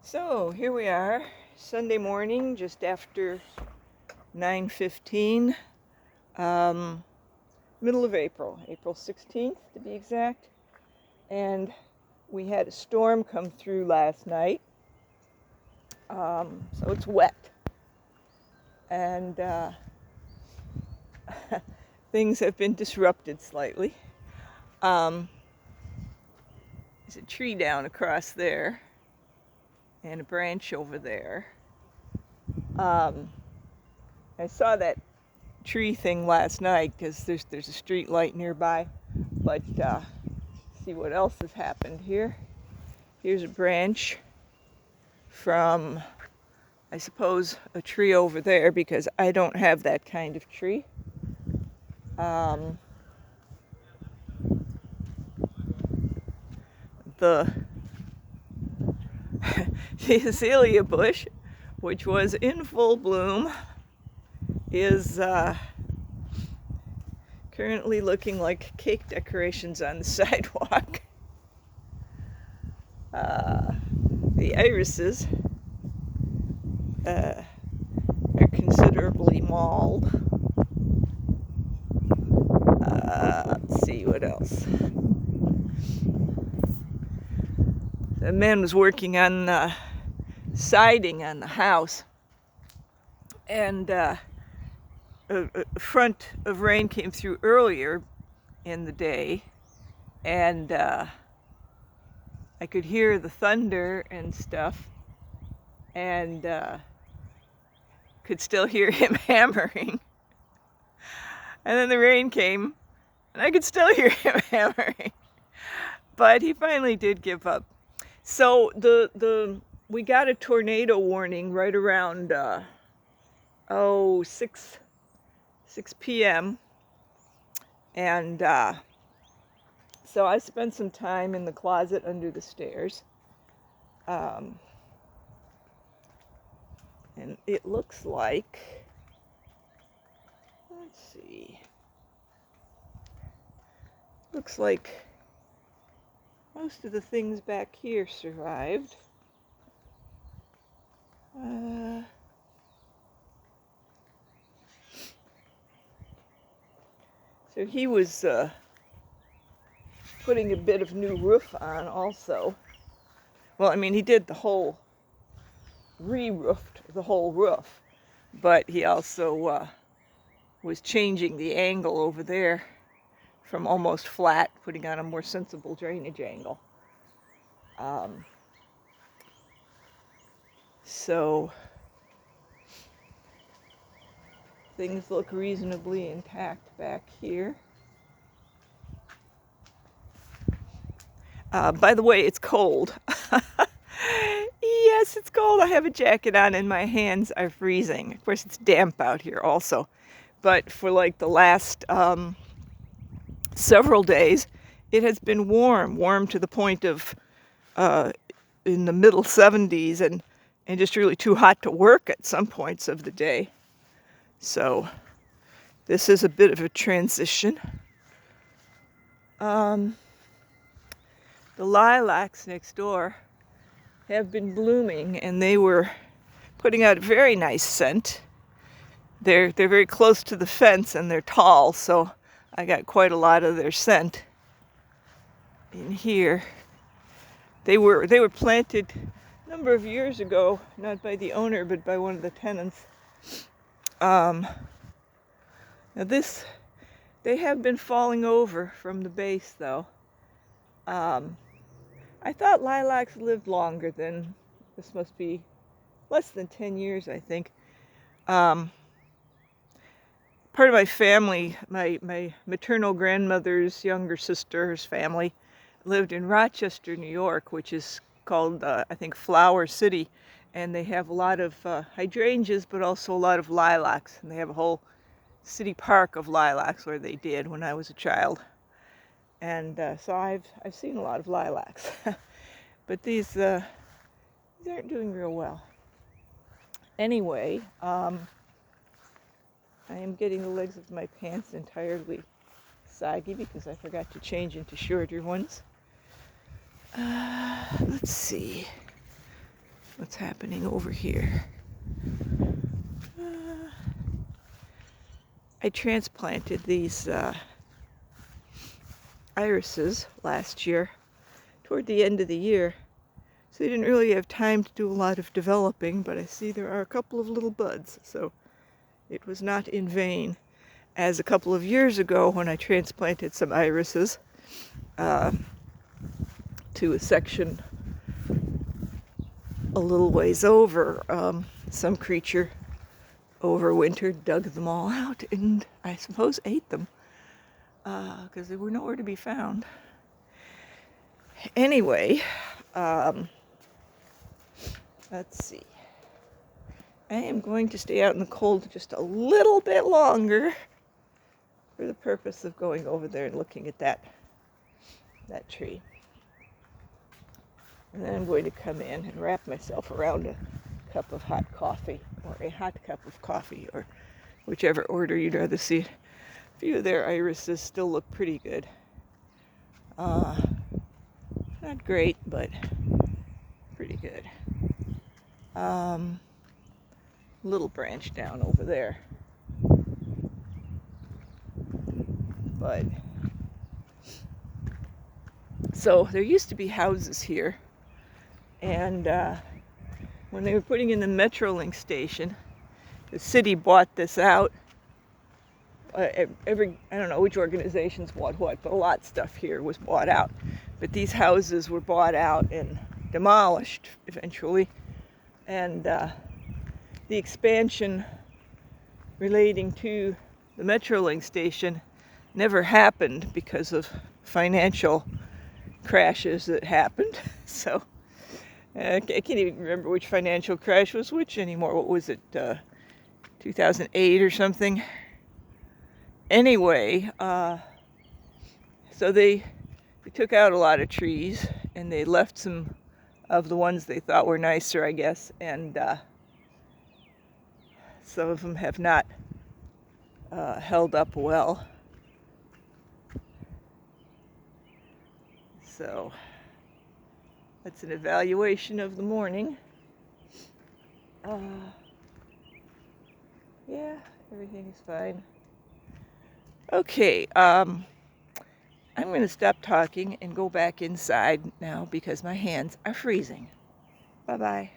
So here we are, Sunday morning, just after 9:15, middle of April, April 16th to be exact. And we had a storm come through last night, so it's wet. And things have been disrupted slightly. There's a tree down across there and a branch over there. I saw that tree thing last night because there's a street light nearby, but see what else has happened here. Here's a branch from, I suppose, a tree over there because I don't have that kind of tree. The azalea bush, which was in full bloom, is currently looking like cake decorations on the sidewalk. The irises are considerably mauled. Let's see what else. The man was working on siding on the house, and a front of rain came through earlier in the day, and I could hear the thunder and stuff, and could still hear him hammering. And then the rain came, and I could still hear him hammering. But he finally did give up. So we got a tornado warning right around 6 p.m. And so I spent some time in the closet under the stairs. And it looks like, let's see, looks like most of the things back here survived. So he was putting a bit of new roof on also. Well, I mean, he did re-roofed the whole roof, but he also was changing the angle over there from almost flat, putting on a more sensible drainage angle. So things look reasonably intact back here. By the way, it's cold. Yes, it's cold. I have a jacket on and my hands are freezing. Of course, it's damp out here also. But for like the last several days, it has been warm to the point of in the middle 70s and just really too hot to work at some points of the day. So this is a bit of a transition. The lilacs next door have been blooming, and they were putting out a very nice scent. They're very close to the fence, and they're tall, so I got quite a lot of their scent in here. They were planted a number of years ago, not by the owner, but by one of the tenants. Now they have been falling over from the base, though. I thought lilacs lived longer than, this must be less than 10 years, I think. Part of my family, my maternal grandmother's younger sister's family, lived in Rochester, New York, which is called, I think, Flower City. And they have a lot of hydrangeas, but also a lot of lilacs. And they have a whole city park of lilacs, where they did when I was a child. And so I've seen a lot of lilacs. But these aren't doing real well. Anyway, I am getting the legs of my pants entirely saggy because I forgot to change into shorter ones. Let's see. what's happening over here. I transplanted these irises last year, toward the end of the year, so they didn't really have time to do a lot of developing, but I see there are a couple of little buds, so it was not in vain. As a couple of years ago, when I transplanted some irises to a section a little ways over, some creature overwintered, dug them all out, and I suppose ate them because they were nowhere to be found. Anyway, let's see. I am going to stay out in the cold just a little bit longer for the purpose of going over there and looking at that tree. And then I'm going to come in and wrap myself around a cup of hot coffee, or a hot cup of coffee, or whichever order you'd rather see it. A few of their irises still look pretty good. Not great, but pretty good. Little branch down over there. But so there used to be houses here, and when they were putting in the Metrolink station, the city bought this out. I don't know which organizations bought what, but a lot of stuff here was bought out. But these houses were bought out and demolished eventually, and the expansion relating to the Metrolink station never happened because of financial crashes that happened. So I can't even remember which financial crash was which anymore. What was it, 2008 or something? Anyway, so they took out a lot of trees, and they left some of the ones they thought were nicer, I guess, and some of them have not held up well. So that's an evaluation of the morning. Yeah, everything is fine. Okay, I'm going to stop talking and go back inside now because my hands are freezing. Bye-bye.